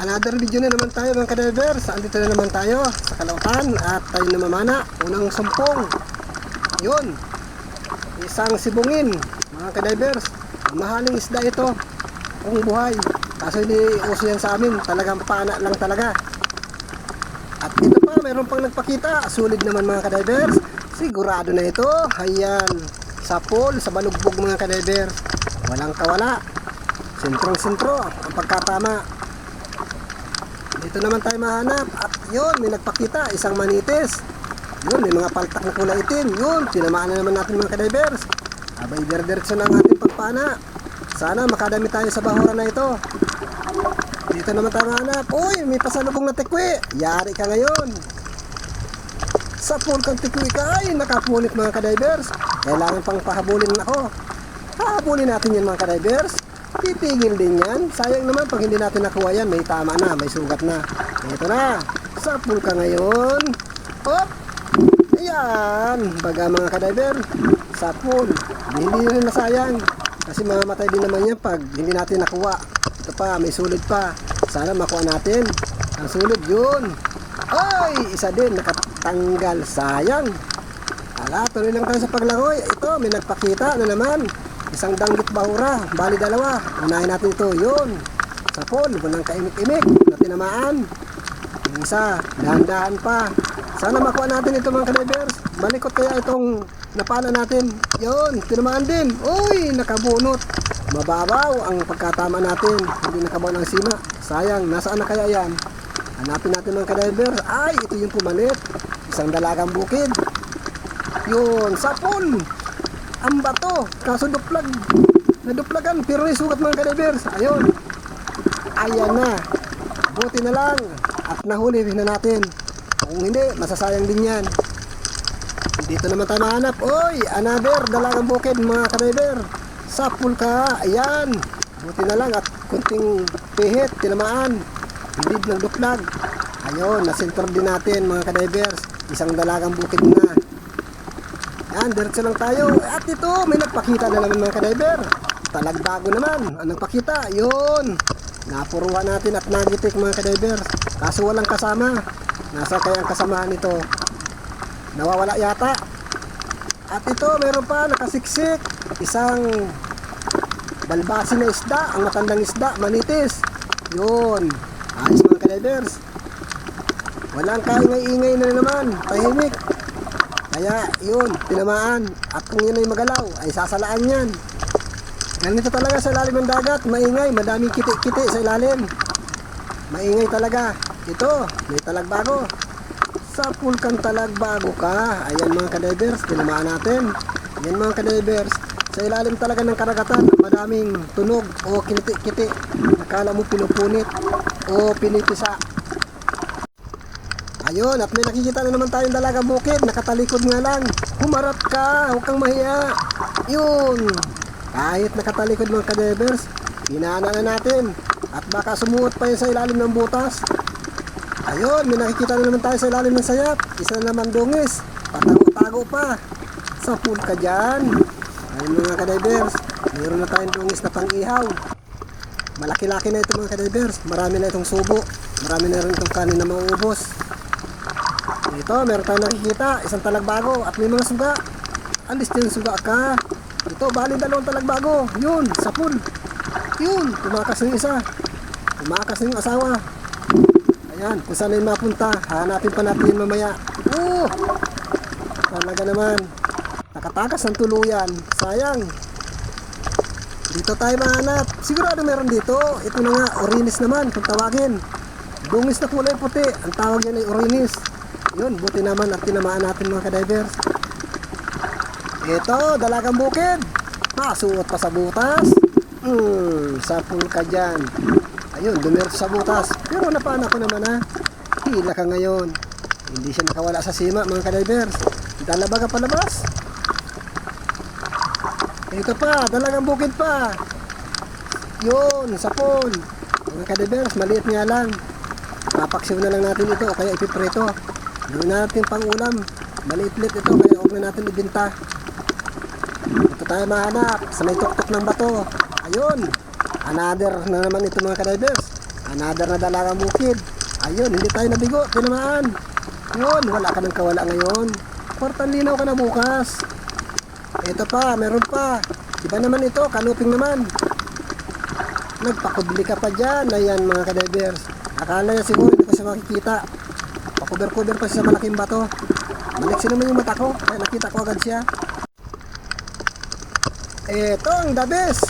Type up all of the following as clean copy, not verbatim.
Another video na naman tayo mga kadivers. Andito na naman tayo sa Calautan at tayo namamana. Unang sumpong. Yun. Isang sibungin mga kadivers. Mahaling isda ito. Kung buhay. Kaso hindi uso yan sa amin. Talagang pana lang talaga. At ito pa, mayroon pang nagpakita. Sulit naman mga kadivers. Sigurado na ito. Ayan. Sa pool, sa balugbog mga kadivers. Walang kawala. Sentrong-sentro ang pagkatama. Dito naman tayo mahanap. At yun, may nagpakita. Isang manitis. Yun, may mga paltak na kulay itim. Yun, tinamaan na naman natin mga kadivers. Abay, diretso na ang ating pagpana. Sana makadami tayo sa bahura na ito. Dito naman tayo mahanap. Uy, may pasalubong na tikwi. Yari ka ngayon. Sa pool kang tikwi ka. Ay, nakapunit mga kadivers. Kailangan pang pahabulin ako. Pahabulin natin yan mga kadivers. Titigil din yan. Sayang naman pag hindi natin nakuha yan. May tama na, may sugat na. Ito na. Sa pool ka ngayon. Hop! Ayan. Baga mga kadiver. Sa pool. Hindi rin nasayang. Kasi mamamatay din naman yan pag hindi natin nakuha. Ito pa, may sulit pa. Sana makuha natin. Ang sulit yun. Ay! Isa din. Nakatanggal. Sayang. Ala, tuloy lang tayo sa paglangoy. Ito, may nagpakita na naman. Isang danggit bahura, bali dalawa. Unahin natin ito, yun. Sa pool, walang kaimik-imik na tinamaan. Yung isa, dahan-dahan pa. Sana makuha natin ito mga kadivers. Malikot kaya itong napala natin. Yun, tinamaan din. Uy, nakabunot. Mababaw ang pagkatama natin. Hindi nakabaw ng sima. Sayang, nasaan na kaya yan? Hanapin natin mga kadivers. Ay, ito yung pumalit. Isang dalagang bukid. Yun, sa pool. Ang bato, kaso duplag. Naduplagan, pero may sugat mga kadivers. Ayun. Ayan na. Buti na lang. At nahuli na natin. Kung hindi, masasayang din yan. Dito naman tayo mahanap. Oy, another dalagang bukid mga kadiver. Sa pool ka. Ayan. Buti na lang at kunting pihit, tinamaan. Hindi nagduplag. Ayun, nasentro din natin mga kadivers. Isang dalagang bukid na. Yan, diretso lang tayo. At ito, may nagpakita na naman mga kadiver. Talagbago naman. Ang nagpakita, yun. Napuruhan natin at nagitik mga kadiver. Kaso walang kasama. Nasa kaya ang kasamahan nito? Nawawala yata. At ito, meron pa, nakasiksik. Isang balbasi na isda. Ang matandang isda, manitis. Yun. Ayos mga kadivers. Walang kaingay-ingay na naman. Tahimik. Kaya yun, tinamaan. At kung yun ay magalaw, ay sasalaan yan. Ganito talaga sa ilalim ng dagat. Maingay, madaming kiti-kiti sa ilalim. Maingay talaga. Ito, may talagbago. Sa pool kang talagbago ka. Ayan mga kadivers, tinamaan natin. Ayan mga kadivers. Sa ilalim talaga ng karagatan, madaming tunog o kiti-kiti. Nakala mo pinupunit o pinipisa. Ayun, at may nakikita na naman tayong dalagang bukid. Nakatalikod nga lang. Humarap ka, huwag kang mahiya. Yun. Kahit nakatalikod mga kadivers, pinana na natin. At baka sumuot pa yun sa ilalim ng butas. Ayun, may nakikita na naman tayo sa ilalim ng sayap. Isa na naman dungis. Patago-tago pa. Sa pool ka dyan. Ayun mga kadivers, mayroon na tayong dungis na pang-ihaw. Malaki-laki na ito mga kadivers. Marami na itong subo. Marami na rin itong kanin na mauubos. Ito, meron tayong nakikita, isang talagbago at may mga suga. Alis din suga ka. Ito, bali dalawang talagbago. Yun, sa pool. Yun, tumakas ng isa. Tumakas ng asawa. Ayan, kung saan yung mapunta, hanapin pa natin yun mamaya. Talaga naman. Nakatakas ng tuluyan. Sayang. Dito tayo mahanap. Sigurado meron dito. Ito na nga, orinis naman, kung tawagin. Dungis na kulay puti. Ang tawag yan ay orinis. Yun, buti naman at tinamaan natin mga kadivers. Ito, dalagang bukid. Masuot pa sa butas. Sa pool ka dyan. Ayun, dumiretso sa butas. Pero napaanak ko naman ha. Hila ka ngayon. Hindi siya nakawala sa sima mga kadivers. Dalaba ka palabas. Ito pa, dalagang bukid pa. Yun, sa pool. Mga kadivers, maliit nga lang. Papaksiw na lang natin ito o kaya ipiprito. Gawin natin pang ulam. Maliit-lit ito kaya huwag na natin ibinta. Ito tayo mahanap sa may tuktok ng bato. Ayun. Another na naman ito mga kadivers. Another na dalagang bukid. Ayun, hindi tayo nabigo, tinamaan. Yun, wala ka ng kawala ngayon. Kwartang linaw ka na bukas. Ito pa, meron pa. Iba naman ito, kanuping naman. Nagpakubli ka pa dyan. Ayan mga kadivers. Akala niya siguro hindi ko siya makikita. Pakuber-kuber pa siya sa malaking bato. Maliksi naman yung mata ko, kaya nakita ko agad siya. Ito ang dabis.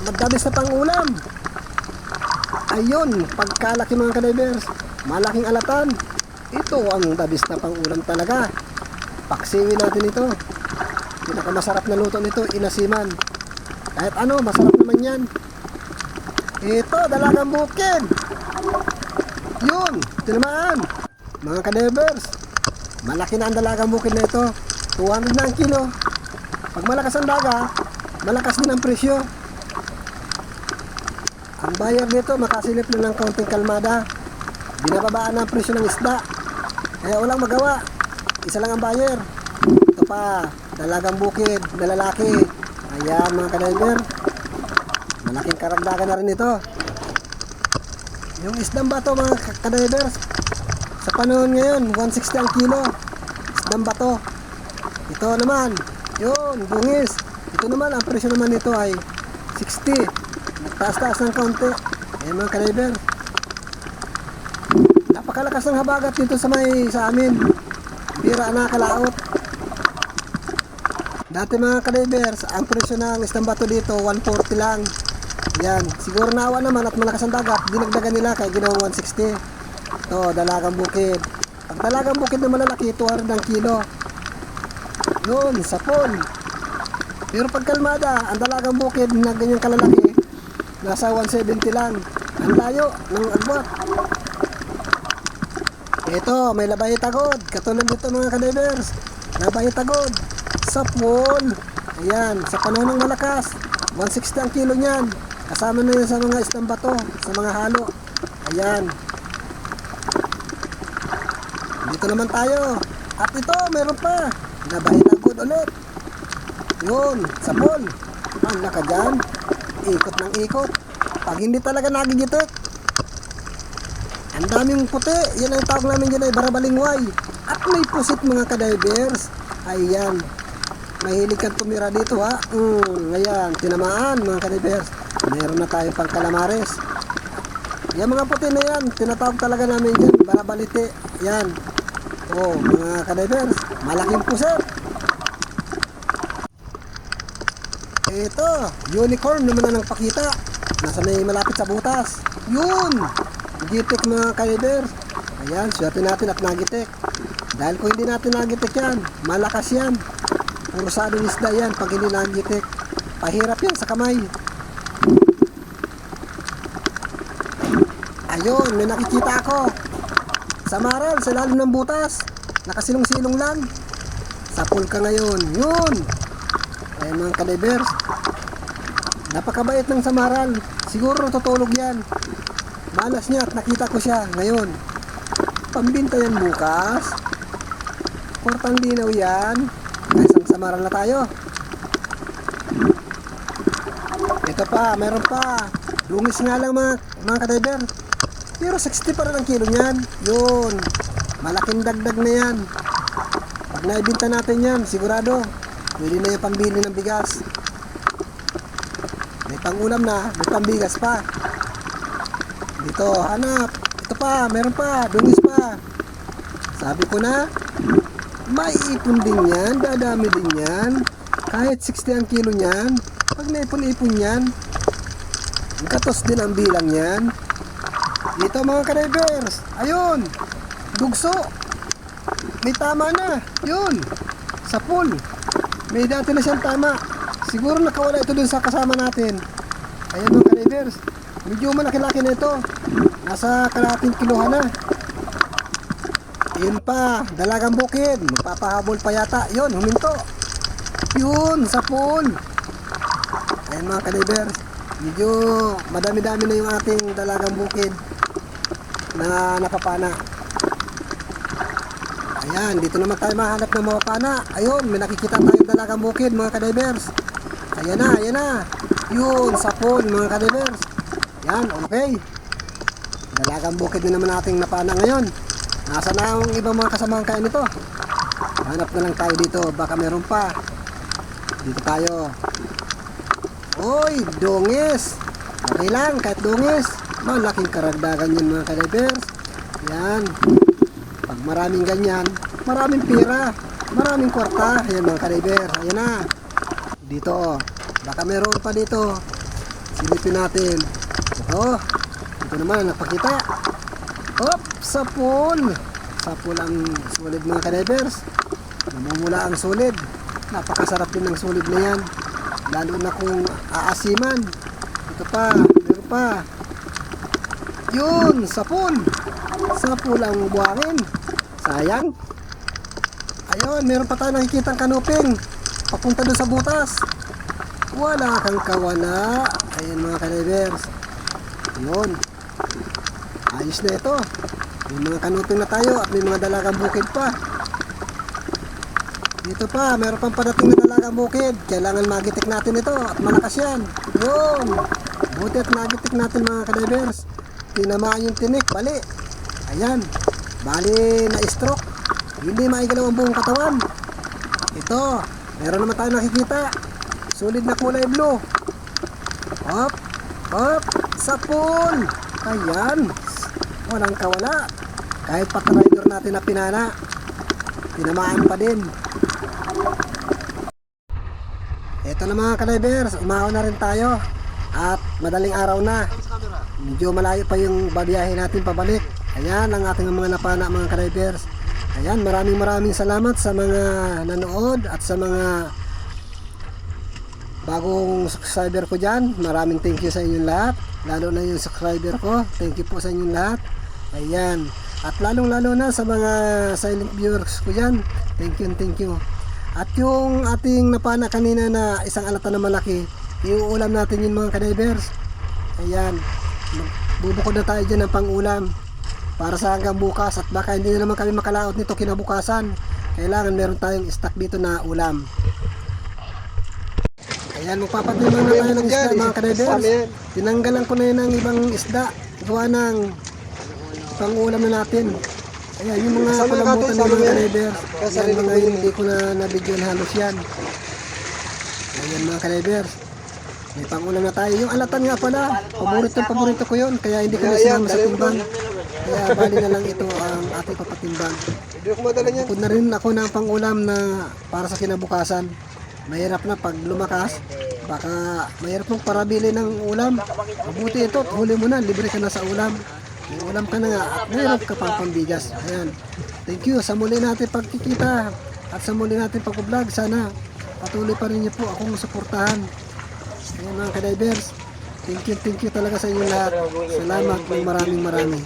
Magdabis na pang ulam. Ayun, pagkalaki mga kadivers, malaking alatan. Ito ang dabis na pang ulam talaga. Paksiwin natin ito. Pinakamasarap na luto nito, inasiman. Kahit ano, masarap naman yan. Ito, dalagang bukid. Yun, tinamaan. Mga kadivers, malaki na ang dalagang bukid na ito. 200 na ang kilo. Pag malakas ang daga, malakas din ang presyo. Ang buyer dito makasilip na ng kaunting kalmada. Binababaan ang presyo ng isda. Kaya walang magawa. Isa lang ang buyer. Ito pa, dalagang bukid na lalaki. Ayan mga kadiver. Malaking karagdagan na rin ito. Yung isdang bato mga kadivers, sa panahon ngayon 160 ang kilo. Isdang bato. Ito naman, yun, bungis. Ito naman, ang presyo naman nito ay 60. Taas-taas ng kaunti. Ayan mga kadiver. Napakalakas ng habagat dito sa amin. Bira na kalaot. Dati mga kadivers, ang presyo ng isdang bato dito 140 lang. Yan, siguro nawa naman at malakas ang dagat, dinagdagan nila kaya ginawa 160. Ito, dalagang bukid. Pag dalagang bukid na malalaki, 200 ang kilo. Yun, sapon. Pero pag kalmada, ang dalagang bukid na ganyang kalalaki, nasa 170 lang. Ang layo ng agwat. Ito, may labay tagod. Katulad dito mga kadivers. Labay tagod. Sapon. Ayan, sa panahon ng malakas, 160 ang kilo niyan. Kasama na yun sa mga isdang bato, sa mga halo. Ayan. Dito naman tayo. At ito, meron pa. Labay tagod ulit. Yun, sapon. Ang laka dyan. Ikot ng ikot. Pag hindi talaga nagigitik, ang daming puti. Yan ang tawag namin dyan ay barabalingway. At may pusit mga kadivers. Ayan, mahilig kang tumira dito ha. Ayan, tinamaan mga kadivers. Meron na tayo pang kalamares. Yan mga puti na yan, tinatawag talaga namin dyan barabalite. Yan. Oh mga kadivers, malaking pusit. Ito, unicorn naman na ng pakita. Nasa may malapit sa butas. Yun! Gitik mga kadivers. Ayan, swerte natin at nagitik. Dahil kung hindi natin nagitik yan, malakas yan. Purusadong isda yan pag hindi nagitik. Pahirap yan sa kamay. Ayun, may nakikita ako. Sa maral, sa lalim ng butas. Nakasilong-silong lang. Sa pulka ngayon. Yun! Ayan mga kadivers. Napakabait ng samaral. Siguro tutulog yan. Malas niya at nakita ko siya ngayon. Pambinta yan bukas. Kwartang linaw yan. Isang samaral na tayo. Ito pa, meron pa. Dungis nga lang mga kadiver. Pero 60 pa rin ang kilo niyan. Yun. Malaking dagdag na yan. Pag naibinta natin yan, sigurado pwede na yung pambili ng bigas. May pangulam na, may pambigas pa. Dito, hanap. Ito pa, meron pa, dungis pa. Sabi ko na, may ipon din yan, dadami din yan. Kahit 60 ang kilo niyan, pag naipon-ipon yan, gatos din ang bilang yan. Dito mga kadivers, ayun, dugso. May tama na, yun, sa pool. May dati na siyang tama. Siguro nakawala ito dun sa kasama natin. Ayan mga kadivers, medyo malaki-laki na ito. Nasa kalahating kilohan na. Yun pa, dalagang bukid. Magpapahabol pa yata. Yun, huminto. Yun, sa pool. Ayan mga kadivers, medyo madami-dami na yung ating dalagang bukid na napapana. Ayan, dito naman tayo mahanap ng mga pana. Ayun, may nakikita tayong dalagang bukid mga kadivers. Ayan na, ayan na. Yun, sapon mga kadivers. Yan, okay. Dalagang bukid na naman nating napana ngayon. Nasa na ang ibang mga kasamahan kaya nito? Hanap na lang tayo dito, baka meron pa. Dito tayo. Oy, dungis. Okay lang, kahit dungis. Malaking karagdagan yun mga ka-divers. Yan. Pag maraming ganyan, maraming pira, maraming kwarta. Yan mga ka-divers. Ayan na. Dito, baka meron pa dito. Silipin natin. Ito. Ito naman, napakita. Hop, sapul. Sapul ang sulit mga ka-divers. Namumula ang sulit. Napakasarap din ng sulit na yan. Lalo na kung aasiman. Ito pa, meron pa. Yun, sapul. Sapul ang buhangin. Sayang. Ayun, meron pa tayo nakikitang kanuping. Papunta doon sa butas. Wala kang kawala. Ayan mga ka-divers. Yun. Ayos na ito. May mga kanuping na tayo at may mga dalagang bukid pa. Dito pa, meron pang padating na dalagang bukid. Kailangan magitik natin ito at malakas yan. Yun. Buti at magitik natin mga ka-divers. Tinamaan yung tinik, bali. Ayan. Bali na stroke. Hindi maigalaw ang buong katawan. Ito. Meron naman tayo nakikita. Solid na kulay blue. Hop. Hop. Sapul. Ayan. Walang kawala. Kahit patrider natin na pinana, tinamaan pa din. Ito na mga ka-divers, umahon na rin tayo at madaling araw na. Medyo malayo pa yung babiyahe natin pabalik. Ayan ang ating mga napana mga ka-divers. Ayan, maraming salamat sa mga nanood at sa mga bagong subscriber ko dyan. Maraming thank you sa inyong lahat. Lalo na yung subscriber ko. Thank you po sa inyong lahat. Ayan. At lalong lalo na sa mga silent viewers ko dyan. Thank you. At yung ating napana kanina na isang alata na malaki, iuulam natin yung mga ka-divers. Ayan. Bubukod na tayo dyan ng pang-ulam para sa hanggang bukas. At baka hindi na naman kami makalaot nito kinabukasan. Kailangan meron tayong stock dito na ulam. Ayan, magpapatimbang na tayo ng isda mga ka-divers. Tinanggalan ko na yun ng ibang isda. Gawa ng pang-ulam na natin. Ayan, yung mga palambutan ng mga ka-divers. Ayan, mga hindi ko na nabigyan halos yan. Ayan mga ka-divers. May pang-ulam na tayo. Yung alatan nga pala, paborito ko yun. Kaya hindi ko na sinama sa timbang. Kaya bali na lang ito ang ating papatimbang. Bukod na rin ako ng pang-ulam na para sa kinabukasan. Mahirap na pag lumakas. Baka mahirap mong parabili ng ulam. Mabuti ito, huli mo na, libre ka na sa ulam. May ulam ka na nga at mayroon ka pang pambigas. Ayan. Thank you sa muli natin pagkikita at sa muli natin pag-vlog. Sana patuloy pa rin niyo po akong suportahan. Ayan mga ka-divers. Thank you talaga sa inyo lahat. Salamat ng maraming.